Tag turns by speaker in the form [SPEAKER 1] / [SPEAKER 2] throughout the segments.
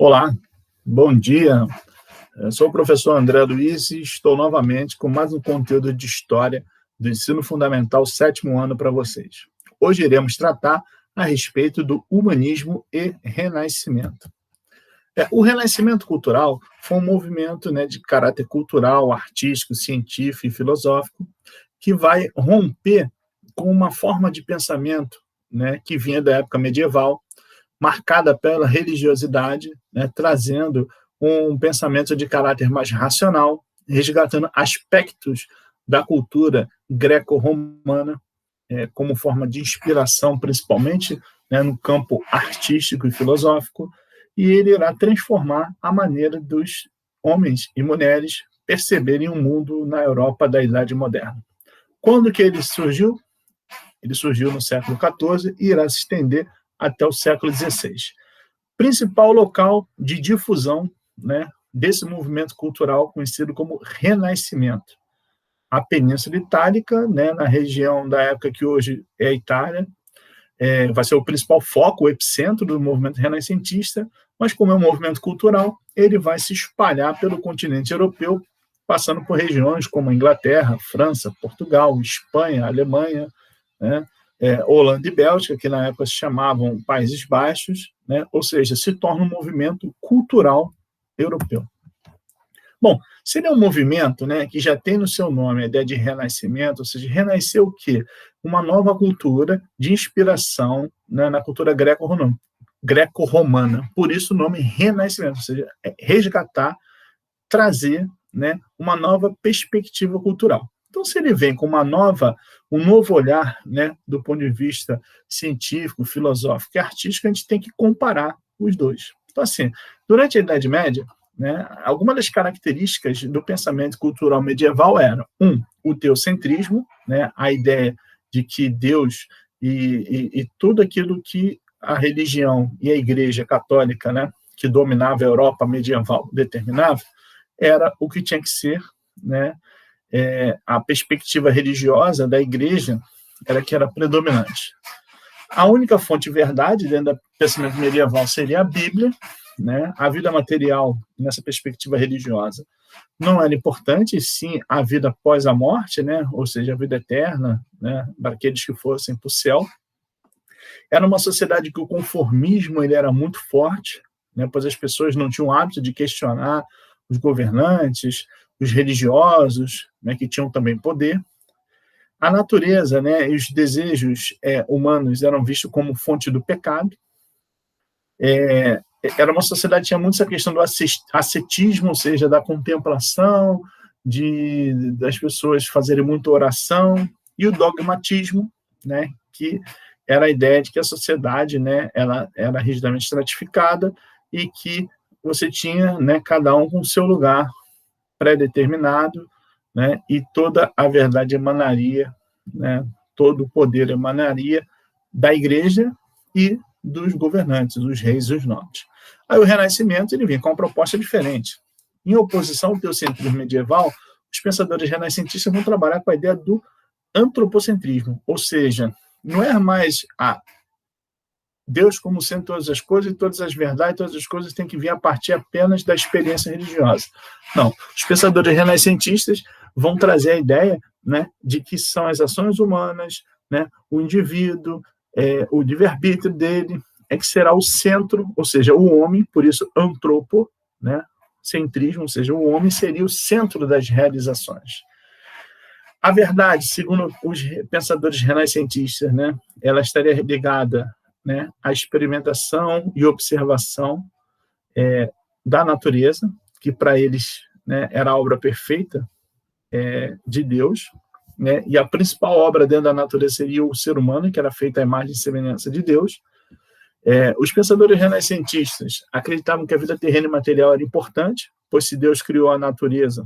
[SPEAKER 1] Olá, bom dia. Eu sou o professor André Luiz e estou novamente com mais um conteúdo de História do Ensino Fundamental 7º ano para vocês. Hoje iremos tratar a respeito do humanismo e renascimento. O renascimento cultural foi um movimento de caráter cultural, artístico, científico e filosófico que vai romper com uma forma de pensamento que vinha da época medieval, marcada pela religiosidade, trazendo um pensamento de caráter mais racional, resgatando aspectos da cultura greco-romana como forma de inspiração, principalmente no campo artístico e filosófico, e ele irá transformar a maneira dos homens e mulheres perceberem o mundo na Europa da Idade Moderna. Quando que ele surgiu? Ele surgiu no século XIV e irá se estender até o século XVI. Principal local de difusão desse movimento cultural conhecido como Renascimento. A Península Itálica, na região da época que hoje é a Itália, vai ser o principal foco, o epicentro do movimento renascentista, mas como é um movimento cultural, ele vai se espalhar pelo continente europeu, passando por regiões como a Inglaterra, França, Portugal, Espanha, Alemanha, Holanda e Bélgica, que na época se chamavam Países Baixos, ou seja, se torna um movimento cultural europeu. Bom, se ele é um movimento que já tem no seu nome a ideia de renascimento, ou seja, renasceu o quê? Uma nova cultura de inspiração na cultura greco-romana. Por isso o nome renascimento, ou seja, resgatar, trazer uma nova perspectiva cultural. Então, se ele vem com um novo olhar do ponto de vista científico, filosófico e artístico, a gente tem que comparar os dois. Então, assim, durante a Idade Média, algumas das características do pensamento cultural medieval eram, o teocentrismo, a ideia de que Deus e tudo aquilo que a religião e a Igreja Católica, que dominava a Europa medieval, determinava, era o que tinha que ser, a perspectiva religiosa da Igreja era que era predominante. A única fonte de verdade dentro do pensamento medieval seria a Bíblia, a vida material, nessa perspectiva religiosa, não era importante, sim a vida após a morte, ou seja, a vida eterna, para aqueles que fossem para o céu. Era uma sociedade que o conformismo ele era muito forte, pois as pessoas não tinham o hábito de questionar os governantes, os religiosos, que tinham também poder. A natureza e os desejos humanos eram vistos como fonte do pecado. Era uma sociedade que tinha muito essa questão do ascetismo, ou seja, da contemplação, das pessoas fazerem muita oração, e o dogmatismo, que era a ideia de que a sociedade ela era rigidamente estratificada e que você tinha cada um com o seu lugar pré-determinado, e toda a verdade emanaria, todo o poder emanaria da Igreja e dos governantes, os reis e os nobres. Aí o Renascimento ele vem com uma proposta diferente. Em oposição ao teocentrismo medieval, os pensadores renascentistas vão trabalhar com a ideia do antropocentrismo, ou seja, não é mais Deus como sendo todas as coisas, e todas as verdades, todas as coisas têm que vir a partir apenas da experiência religiosa. Não, os pensadores renascentistas vão trazer a ideia de que são as ações humanas, o indivíduo, o livre-arbítrio dele, que será o centro, ou seja, o homem, por isso antropo, centrismo, ou seja, o homem seria o centro das realizações. A verdade, segundo os pensadores renascentistas, ela estaria ligada a experimentação e observação da natureza, que para eles era a obra perfeita de Deus, e a principal obra dentro da natureza seria o ser humano, que era feito à imagem e semelhança de Deus. Os pensadores renascentistas acreditavam que a vida terrena e material era importante, pois se Deus criou a natureza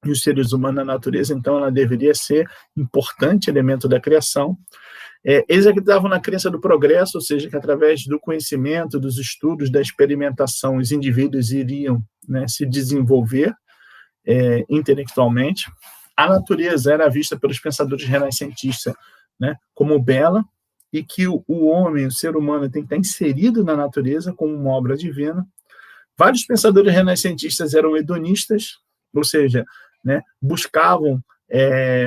[SPEAKER 1] e os seres humanos na natureza, então ela deveria ser importante elemento da criação. Eles acreditavam na crença do progresso, ou seja, que através do conhecimento, dos estudos, da experimentação, os indivíduos iriam se desenvolver intelectualmente. A natureza era vista pelos pensadores renascentistas como bela, e que o homem, o ser humano, tem que estar inserido na natureza como uma obra divina. Vários pensadores renascentistas eram hedonistas, ou seja, né, buscavam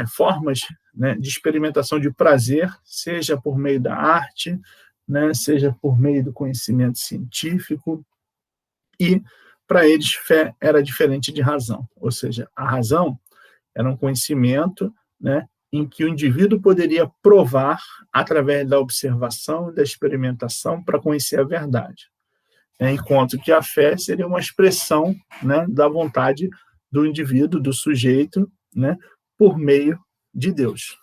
[SPEAKER 1] formas, né, de experimentação de prazer, seja por meio da arte, né, seja por meio do conhecimento científico, e para eles fé era diferente de razão, ou seja, a razão era um conhecimento, né, em que o indivíduo poderia provar através da observação e da experimentação para conhecer a verdade, enquanto que a fé seria uma expressão, né, da vontade do indivíduo, do sujeito, né, por meio de Deus.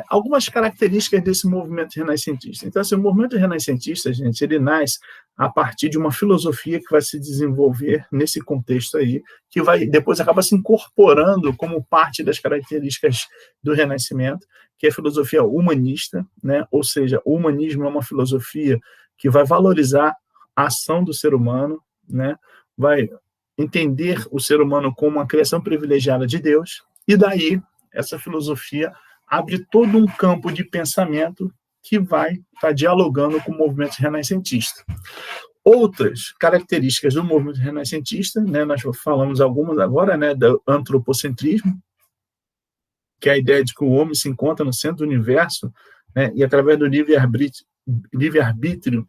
[SPEAKER 1] Algumas características desse movimento renascentista. Então, assim, o movimento renascentista, gente, ele nasce a partir de uma filosofia que vai se desenvolver nesse contexto aí, que vai depois acaba se incorporando como parte das características do Renascimento, que é a filosofia humanista, né? Ou seja, o humanismo é uma filosofia que vai valorizar a ação do ser humano, né? Vai entender o ser humano como uma criação privilegiada de Deus, e daí essa filosofia abre todo um campo de pensamento que vai estar dialogando com o movimento renascentista. Outras características do movimento renascentista, né, nós falamos algumas agora, né, do antropocentrismo, que é a ideia de que o homem se encontra no centro do universo, né, e através do livre-arbítrio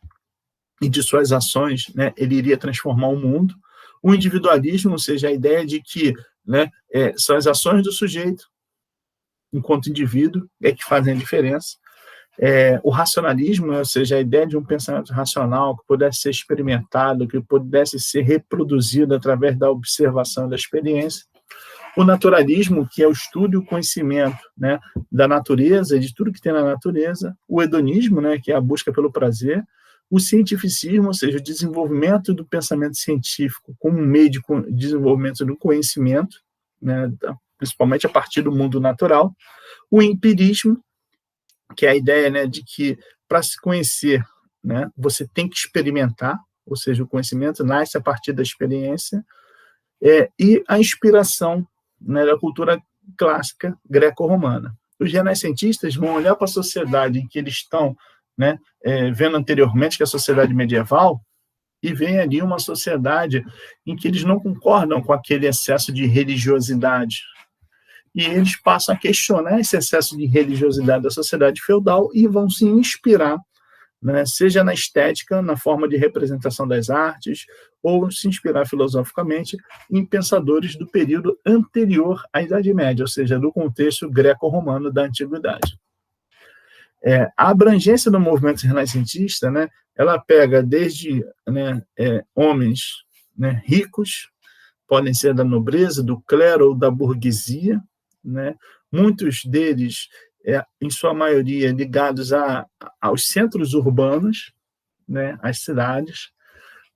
[SPEAKER 1] e de suas ações, né, ele iria transformar o mundo. O individualismo, ou seja, a ideia de que, né, são as ações do sujeito, enquanto indivíduo, que fazem a diferença. O racionalismo, ou seja, a ideia de um pensamento racional que pudesse ser experimentado, que pudesse ser reproduzido através da observação da experiência. O naturalismo, que é o estudo e o conhecimento, né, da natureza, de tudo que tem na natureza. O hedonismo, né, que é a busca pelo prazer. O cientificismo, ou seja, o desenvolvimento do pensamento científico como um meio de desenvolvimento do conhecimento, né, principalmente a partir do mundo natural. O empirismo, que é a ideia, né, de que para se conhecer, né, você tem que experimentar, ou seja, o conhecimento nasce a partir da experiência, e a inspiração, né, da cultura clássica greco-romana. Os renascentistas vão olhar para a sociedade em que eles estão, né, vendo anteriormente, que é a sociedade medieval, e vem ali uma sociedade em que eles não concordam com aquele excesso de religiosidade. E eles passam a questionar esse excesso de religiosidade da sociedade feudal e vão se inspirar, né, seja na estética, na forma de representação das artes, ou se inspirar filosoficamente em pensadores do período anterior à Idade Média, ou seja, do contexto greco-romano da Antiguidade. A abrangência do movimento renascentista, né, ela pega desde, né, homens, né, ricos, podem ser da nobreza, do clero ou da burguesia, né, muitos deles, em sua maioria, ligados aos centros urbanos, né, às cidades.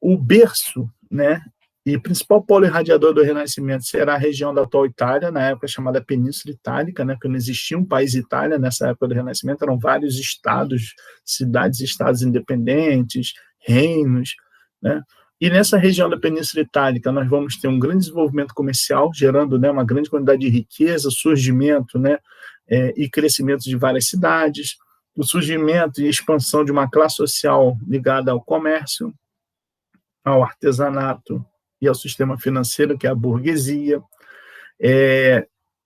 [SPEAKER 1] O berço, né, e principal polo irradiador do Renascimento será a região da atual Itália, na época chamada Península Itálica, né, porque não existia um país Itália nessa época do Renascimento, eram vários estados, cidades e estados independentes, reinos, né. E nessa região da Península Itálica nós vamos ter um grande desenvolvimento comercial, gerando, né, uma grande quantidade de riqueza, surgimento, né, e crescimento de várias cidades, o surgimento e expansão de uma classe social ligada ao comércio, ao artesanato e ao sistema financeiro, que é a burguesia.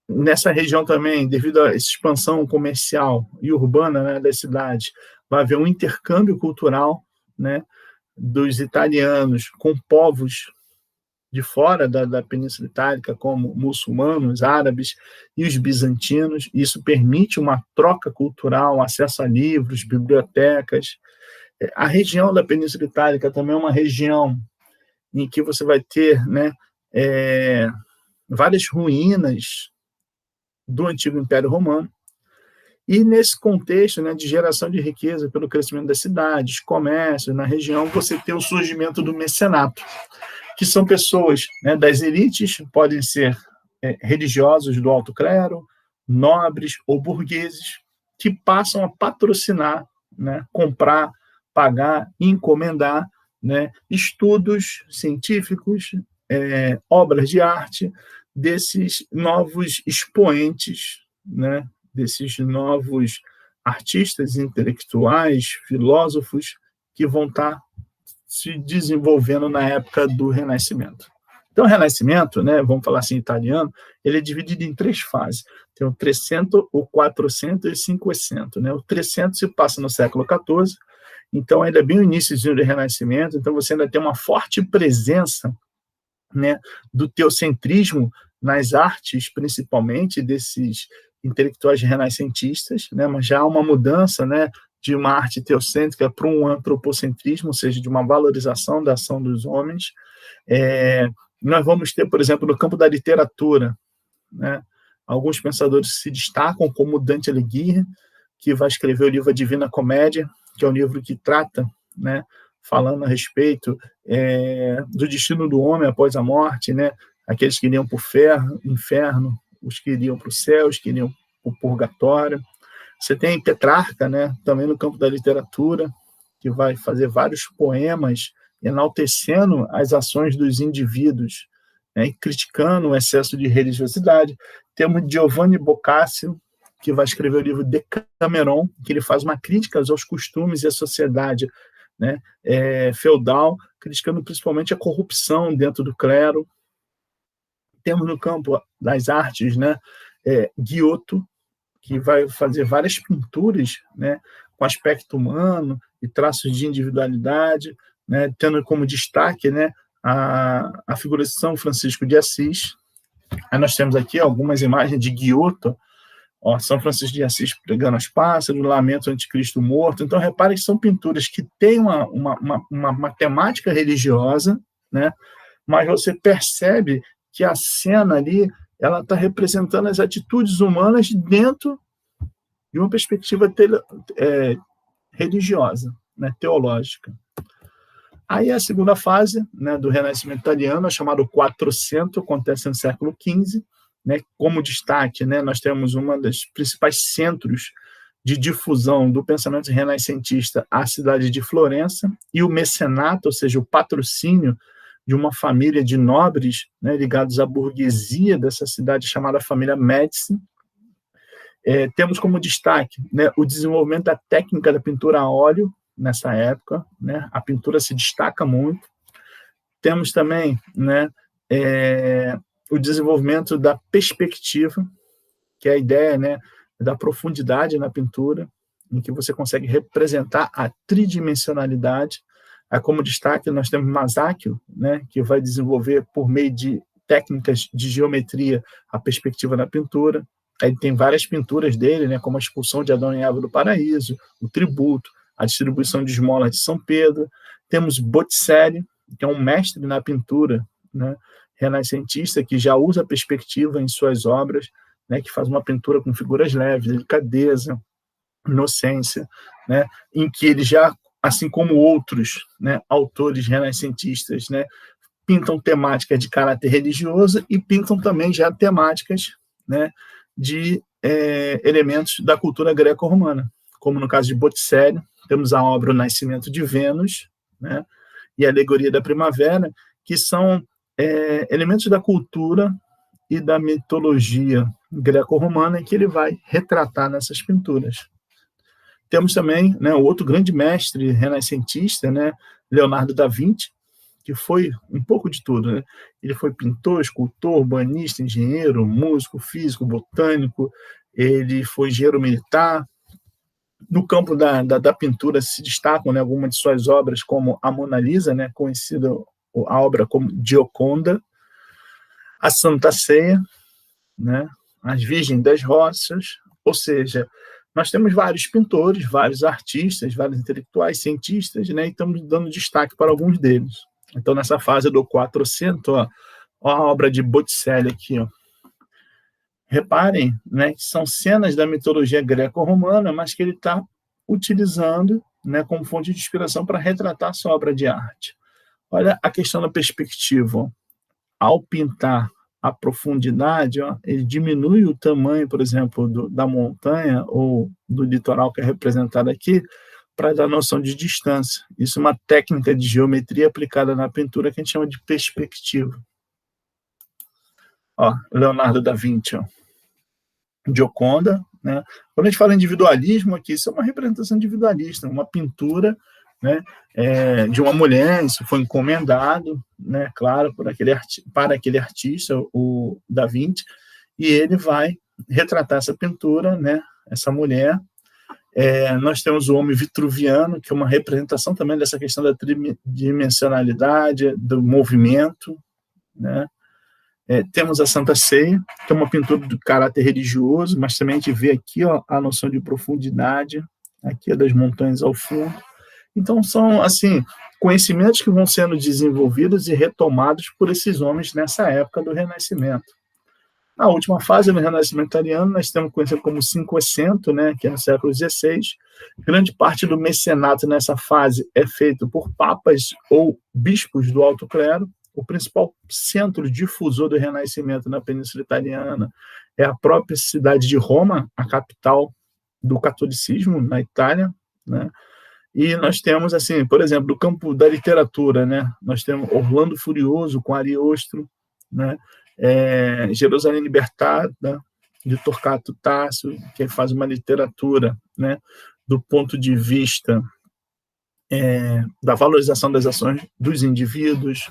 [SPEAKER 1] Nessa região também, devido a essa expansão comercial e urbana, né, das cidades, vai haver um intercâmbio cultural, né, dos italianos com povos de fora da Península Itálica, como muçulmanos, árabes e os bizantinos. Isso permite uma troca cultural, acesso a livros, bibliotecas. A região da Península Itálica também é uma região em que você vai ter, né, várias ruínas do antigo Império Romano. E nesse contexto, né, de geração de riqueza pelo crescimento das cidades, comércio, na região, você tem o surgimento do mecenato, que são pessoas, né, das elites, podem ser religiosos do alto clero, nobres ou burgueses, que passam a patrocinar, né, comprar, pagar, encomendar, né, estudos científicos, obras de arte desses novos expoentes, né, desses novos artistas intelectuais, filósofos, que vão estar se desenvolvendo na época do Renascimento. Então, o Renascimento, né, vamos falar assim em italiano, ele é dividido em 3 fases. Tem o 300, o 400 e o 500. Né? O 300 se passa no século XIV, então ainda é bem o início do Renascimento, então você ainda tem uma forte presença, né, do teocentrismo nas artes, principalmente desses intelectuais renascentistas, né, mas já há uma mudança, né, de uma arte teocêntrica para um antropocentrismo, ou seja, de uma valorização da ação dos homens. Nós vamos ter, por exemplo, no campo da literatura, né, alguns pensadores se destacam, como Dante Alighieri, que vai escrever o livro A Divina Comédia, que é um livro que trata, né, falando a respeito do destino do homem após a morte, né, aqueles que iriam para o inferno, os que iriam para o céu, os que iriam para o purgatório. Você tem Petrarca, né, também no campo da literatura, que vai fazer vários poemas enaltecendo as ações dos indivíduos, né, e criticando o excesso de religiosidade. Temos Giovanni Boccaccio, que vai escrever o livro Decameron, que ele faz uma crítica aos costumes e à sociedade, né, feudal, criticando principalmente a corrupção dentro do clero. Temos no campo das artes, né, Giotto, que vai fazer várias pinturas, né, com aspecto humano e traços de individualidade, né, tendo como destaque, né, a figura de São Francisco de Assis. Aí nós temos aqui algumas imagens de Giotto, São Francisco de Assis pregando aos pássaros, Lamento do Anticristo morto. Então, reparem que são pinturas que têm uma temática religiosa, né, mas você percebe que a cena ali ela está representando as atitudes humanas dentro de uma perspectiva religiosa, né, teológica. Aí a segunda fase, né, do Renascimento italiano, é chamado 400, acontece no século XV. Né, como destaque, né, nós temos uma das principais centros de difusão do pensamento renascentista, a cidade de Florença, e o mecenato, ou seja, o patrocínio de uma família de nobres, né, ligados à burguesia dessa cidade chamada família Médici. Temos como destaque, né, o desenvolvimento da técnica da pintura a óleo nessa época, né, a pintura se destaca muito. Temos também, né, o desenvolvimento da perspectiva, que é a ideia, né, da profundidade na pintura, em que você consegue representar a tridimensionalidade. Como destaque, nós temos Masaccio, né, que vai desenvolver, por meio de técnicas de geometria, a perspectiva na pintura. Aí tem várias pinturas dele, né, como a expulsão de Adão e Eva do paraíso, o tributo, a distribuição de esmolas de São Pedro. Temos Botticelli, que é um mestre na pintura, né, renascentista, que já usa a perspectiva em suas obras, né, que faz uma pintura com figuras leves, delicadeza, inocência, né, em que ele já, assim como outros, né, autores renascentistas, né, pintam temáticas de caráter religioso e pintam também já temáticas, né, de elementos da cultura greco-romana, como no caso de Botticelli, temos a obra O Nascimento de Vênus, né, e a Alegoria da Primavera, que são elementos da cultura e da mitologia greco-romana que ele vai retratar nessas pinturas. Temos também, né, o outro grande mestre renascentista, né, Leonardo da Vinci, que foi um pouco de tudo. Né? Ele foi pintor, escultor, urbanista, engenheiro, músico, físico, botânico, ele foi engenheiro militar. No campo da pintura se destacam, né, algumas de suas obras, como a Mona Lisa, né, conhecida a obra como Gioconda, a Santa Ceia, né, as Virgens das Roças, ou seja, nós temos vários pintores, vários artistas, vários intelectuais, cientistas, né, e estamos dando destaque para alguns deles. Então, nessa fase do 400, ó a obra de Botticelli aqui, ó. Reparem, né, que são cenas da mitologia greco-romana, mas que ele está utilizando, né, como fonte de inspiração para retratar a sua obra de arte. Olha a questão da perspectiva. Ó. Ao pintar a profundidade, ó, ele diminui o tamanho, por exemplo, da montanha ou do litoral que é representado aqui, para dar noção de distância. Isso é uma técnica de geometria aplicada na pintura que a gente chama de perspectiva. Ó, Leonardo da Vinci, ó. Gioconda, né? Quando a gente fala individualismo aqui, isso é uma representação individualista, uma pintura né, de uma mulher. Isso foi encomendado, né, claro, para aquele artista, o Da Vinci, e ele vai retratar essa pintura, né, essa mulher. Nós temos o Homem Vitruviano, que é uma representação também dessa questão da tridimensionalidade, do movimento, né? Temos a Santa Ceia, que é uma pintura de caráter religioso, mas também a gente vê aqui, ó, a noção de profundidade, aqui das montanhas ao fundo. Então, são, assim, conhecimentos que vão sendo desenvolvidos e retomados por esses homens nessa época do Renascimento. A última fase do Renascimento italiano nós temos conhecido como Cinquecento, né, que é no século XVI. Grande parte do mecenato nessa fase é feito por papas ou bispos do alto clero. O principal centro difusor do Renascimento na Península Italiana é a própria cidade de Roma, a capital do catolicismo na Itália, né? E nós temos, assim, por exemplo, do campo da literatura, né? Nós temos Orlando Furioso com Ariosto, né? Jerusalém Libertada, de Torquato Tasso, que faz uma literatura, né, do ponto de vista da valorização das ações dos indivíduos.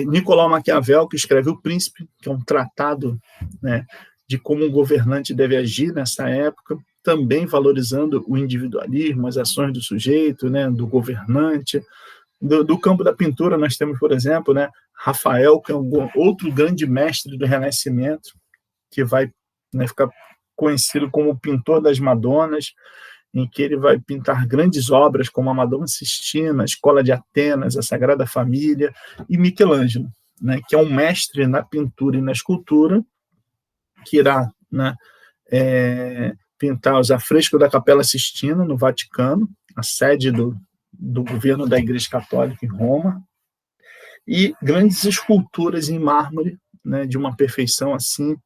[SPEAKER 1] Nicolau Maquiavel, que escreve O Príncipe, que é um tratado, né, de como um governante deve agir nessa época, também valorizando o individualismo, as ações do sujeito, né, do governante. Do campo da pintura, nós temos, por exemplo, né, Rafael, que é outro grande mestre do Renascimento, que vai, né, ficar conhecido como o pintor das Madonas, em que ele vai pintar grandes obras como a Madonna Sistina, a Escola de Atenas, a Sagrada Família, e Michelangelo, né, que é um mestre na pintura e na escultura, que irá, né, pintar os afrescos da Capela Sistina, no Vaticano, a sede do governo da Igreja Católica em Roma, e grandes esculturas em mármore, né, de uma perfeição assim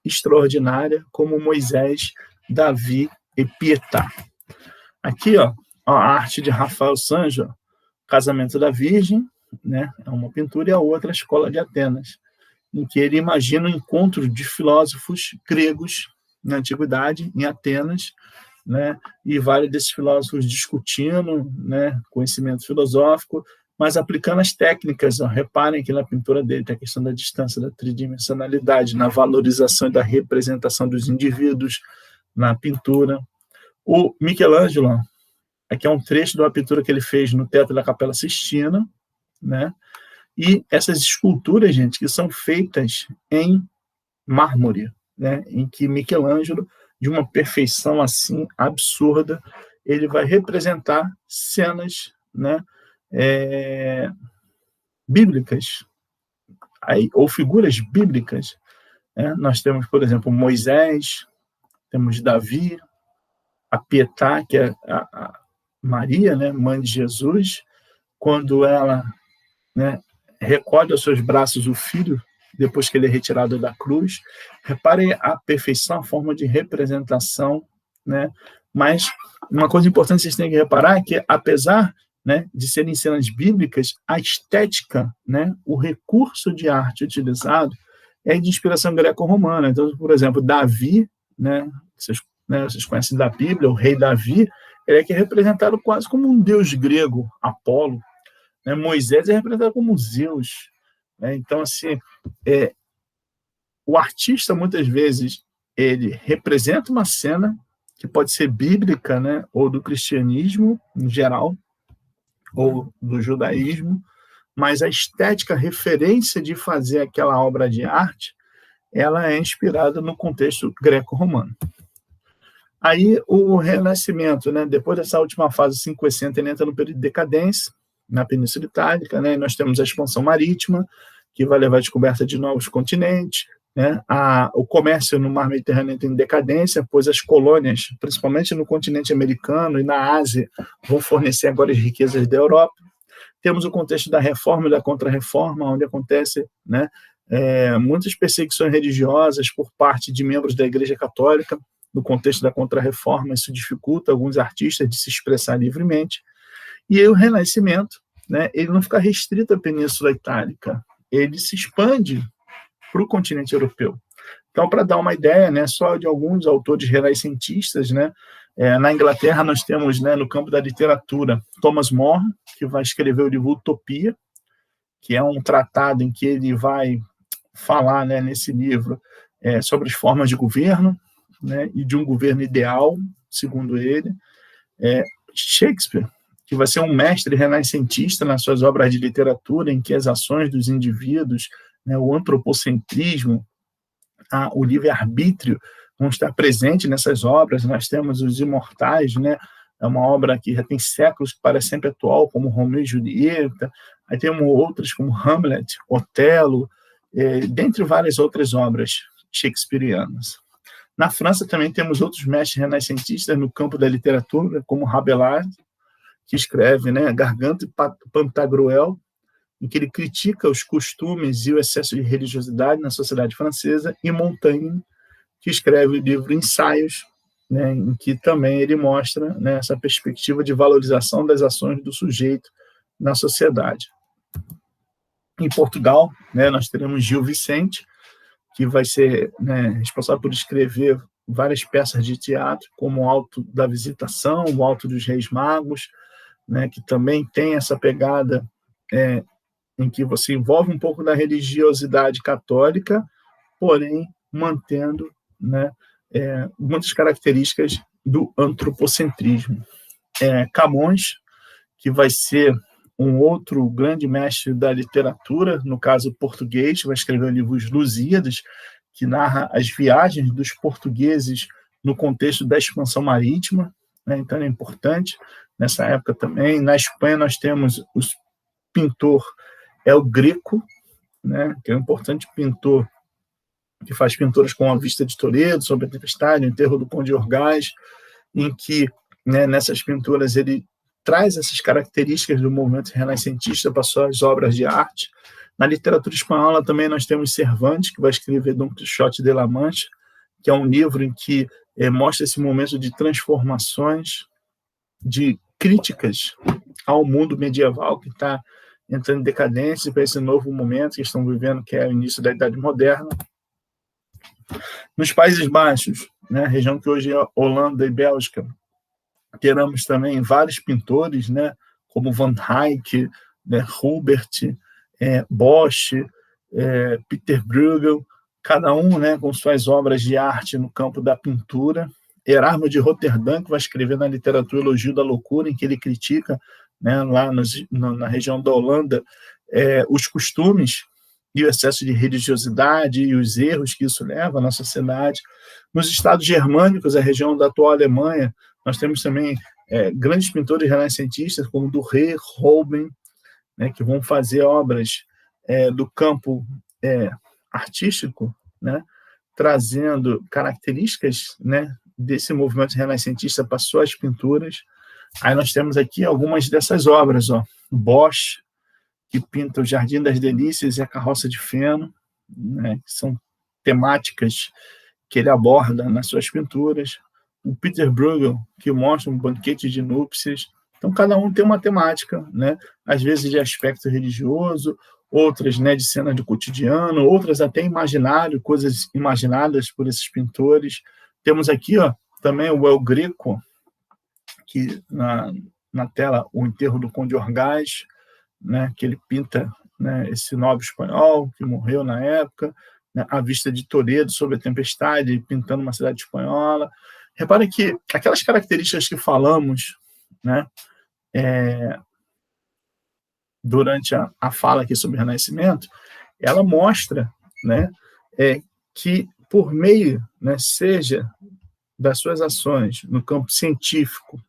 [SPEAKER 1] extraordinária, como Moisés, Davi e Pietà. Aqui, ó, a arte de Rafael Sanjo, Casamento da Virgem, né, é uma pintura, e a outra, a Escola de Atenas, em que ele imagina o encontro de filósofos gregos na antiguidade, em Atenas, né, e vários desses filósofos discutindo, né, conhecimento filosófico, mas aplicando as técnicas. Ó, reparem que na pintura dele tem a questão da distância, da tridimensionalidade, na valorização e da representação dos indivíduos na pintura. O Michelangelo, aqui é um trecho de uma pintura que ele fez no teto da Capela Sistina, né, e essas esculturas, gente, que são feitas em mármore, né, em que Michelangelo, de uma perfeição assim absurda, ele vai representar cenas, né, bíblicas, ou figuras bíblicas. Né? Nós temos, por exemplo, Moisés, temos Davi, a Pietà, que é a Maria, né, mãe de Jesus, quando ela, né, recolhe aos seus braços o filho, depois que ele é retirado da cruz. Reparem a perfeição, a forma de representação, né? Mas uma coisa importante que vocês têm que reparar é que, apesar, né, de serem cenas bíblicas, a estética, né, o recurso de arte utilizado é de inspiração greco-romana. Então, por exemplo, Davi, né, vocês conhecem da Bíblia, o rei Davi, ele é que é representado quase como um deus grego, Apolo. Né? Moisés é representado como Zeus. Né? Então, assim, o artista, muitas vezes, ele representa uma cena que pode ser bíblica, né, ou do cristianismo em geral, ou do judaísmo, mas a estética, a referência de fazer aquela obra de arte, ela é inspirada no contexto greco-romano. Aí o Renascimento, né, depois dessa última fase, 560, ele entra no período de decadência, na Península Itálica, né, e nós temos a expansão marítima, que vai levar à descoberta de novos continentes, né, o comércio no Mar Mediterrâneo entra em decadência, pois as colônias, principalmente no continente americano e na Ásia, vão fornecer agora as riquezas da Europa. Temos o contexto da reforma e da contra-reforma, onde acontece, né, muitas perseguições religiosas por parte de membros da Igreja Católica. No contexto da contra-reforma, isso dificulta alguns artistas de se expressar livremente. E aí o Renascimento, né, ele não fica restrito à Península Itálica, ele se expande para o continente europeu. Então, para dar uma ideia, né, só de alguns autores renascentistas, né, Na Inglaterra, nós temos, né, no campo da literatura, Thomas More, que vai escrever o livro Utopia, que é um tratado em que ele vai falar, né, nesse livro, sobre as formas de governo, né, e de um governo ideal, segundo ele. Shakespeare, que vai ser um mestre renascentista nas suas obras de literatura, em que as ações dos indivíduos, né, o antropocentrismo, o livre-arbítrio vão estar presentes nessas obras. Nós temos Os Imortais, né, é uma obra que já tem séculos, que parece sempre atual, como Romeu e Julieta. Aí temos outras como Hamlet, Otelo, dentre várias outras obras shakespearianas. Na França também temos outros mestres renascentistas no campo da literatura, como Rabelais, que escreve, né, Garganta e Pantagruel, em que ele critica os costumes e o excesso de religiosidade na sociedade francesa, e Montaigne, que escreve o livro Ensaios, né, em que também ele mostra, né, essa perspectiva de valorização das ações do sujeito na sociedade. Em Portugal, né, nós teremos Gil Vicente, que vai ser, né, responsável por escrever várias peças de teatro, como o Alto da Visitação, o Alto dos Reis Magos, né, que também tem essa pegada em que você envolve um pouco da religiosidade católica, porém mantendo, né, muitas características do antropocentrismo. Camões, que vai ser um outro grande mestre da literatura, no caso português, vai escrever o livro Os Lusíadas, que narra as viagens dos portugueses no contexto da expansão marítima, né? Então é importante nessa época também. Na Espanha nós temos o pintor El Greco, né, que é um importante pintor que faz pinturas com A Vista de Toledo, Sobre a Tempestade, O Enterro do Conde Orgaz, em que, né, nessas pinturas ele traz essas características do movimento renascentista para suas obras de arte. Na literatura espanhola também nós temos Cervantes, que vai escrever Dom Quixote de la Mancha, que é um livro em que mostra esse momento de transformações, de críticas ao mundo medieval que está entrando em decadência para esse novo momento que estão vivendo, que é o início da Idade Moderna. Nos Países Baixos, né, região que hoje é Holanda e Bélgica, teremos também vários pintores, né, como Van Eyck, né, Hubert, Bosch, Peter Bruegel, cada um, né, com suas obras de arte no campo da pintura. Erasmo de Roterdã, que vai escrever na literatura Elogio da Loucura, em que ele critica, né, lá na região da Holanda, os costumes e o excesso de religiosidade e os erros que isso leva na sociedade. Nos estados germânicos, a região da atual Alemanha, nós temos também grandes pintores renascentistas, como Durer, Holbein, né, que vão fazer obras do campo artístico, né, trazendo características, né, desse movimento renascentista para suas pinturas. Aí nós temos aqui algumas dessas obras, Bosch, que pinta o Jardim das Delícias e a Carroça de Feno, né, que são temáticas que ele aborda nas suas pinturas. O Peter Bruegel, que mostra um banquete de núpcias. Então, cada um tem uma temática, né, às vezes de aspecto religioso, outras, né, de cena do cotidiano, outras até imaginário, coisas imaginadas por esses pintores. Temos aqui também o El Greco, que na tela, O Enterro do Conde Orgaz, né, que ele pinta, né, esse nobre espanhol que morreu na época, né, A Vista de Toledo, Sobre a Tempestade, pintando uma cidade espanhola. Repare que aquelas características que falamos, né, durante a fala aqui sobre o Renascimento, ela mostra, né, que por meio, né, seja das suas ações no campo científico,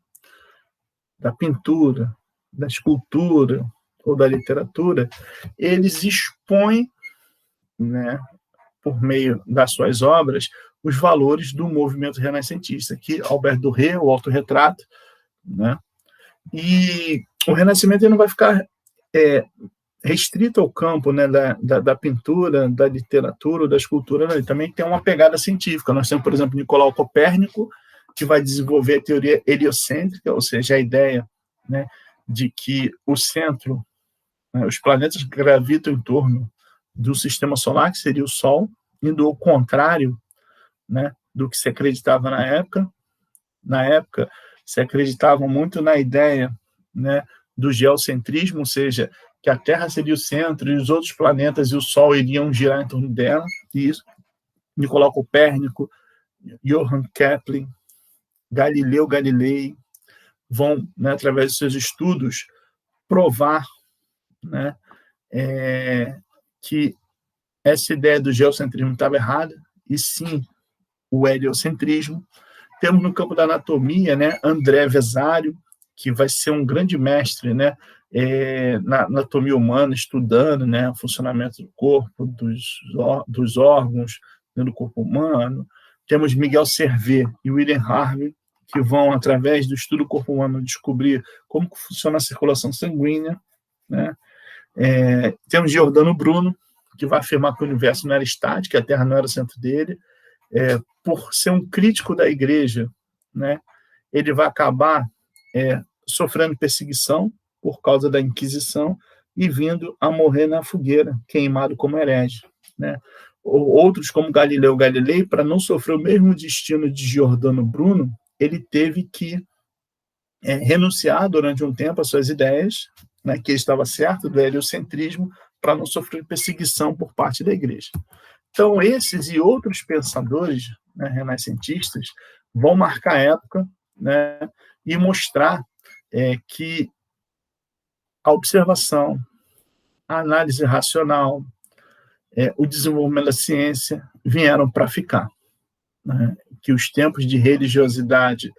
[SPEAKER 1] da pintura, da escultura ou da literatura, eles expõem, né, por meio das suas obras, os valores do movimento renascentista. Aqui, Albert Durer, o autorretrato, né? E o Renascimento ele não vai ficar restrito ao campo, né, da pintura, da literatura ou da escultura, não. Ele também tem uma pegada científica. Nós temos, por exemplo, Nicolau Copérnico, que vai desenvolver a teoria heliocêntrica, ou seja, a ideia, né, de que o centro, né, os planetas gravitam em torno do sistema solar, que seria o Sol, indo ao contrário, né, do que se acreditava na época. na época, se acreditavam muito na ideia, né, do geocentrismo, ou seja, que a Terra seria o centro e os outros planetas e o Sol iriam girar em torno dela. E isso, Nicolau Copérnico, Johann Kepler, Galileu Galilei vão, né, através de seus estudos, provar, né, que essa ideia do geocentrismo estava errada, e sim o heliocentrismo. Temos no campo da anatomia, né, André Vesário, que vai ser um grande mestre, né, na anatomia humana, estudando, né, o funcionamento do corpo, dos órgãos, né, do corpo humano. Temos Miguel Servet e William Harvey, que vão, através do estudo do corpo humano, descobrir como funciona a circulação sanguínea, né? Temos Giordano Bruno, que vai afirmar que o universo não era estático, que a Terra não era o centro dele. Por ser um crítico da Igreja, né, ele vai acabar sofrendo perseguição por causa da Inquisição e vindo a morrer na fogueira, queimado como herege, né? Outros, como Galileu Galilei, para não sofrer o mesmo destino de Giordano Bruno, ele teve que renunciar durante um tempo às suas ideias, né, que ele estava certo do heliocentrismo, para não sofrer perseguição por parte da Igreja. Então, esses e outros pensadores, né, renascentistas vão marcar a época, né, e mostrar que a observação, a análise racional, o desenvolvimento da ciência vieram para ficar, né, que os tempos de religiosidade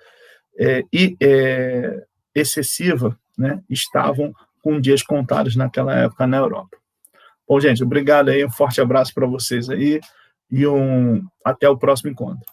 [SPEAKER 1] excessiva, né, estavam com dias contados naquela época na Europa. Bom, gente, obrigado aí, um forte abraço para vocês aí e até o próximo encontro.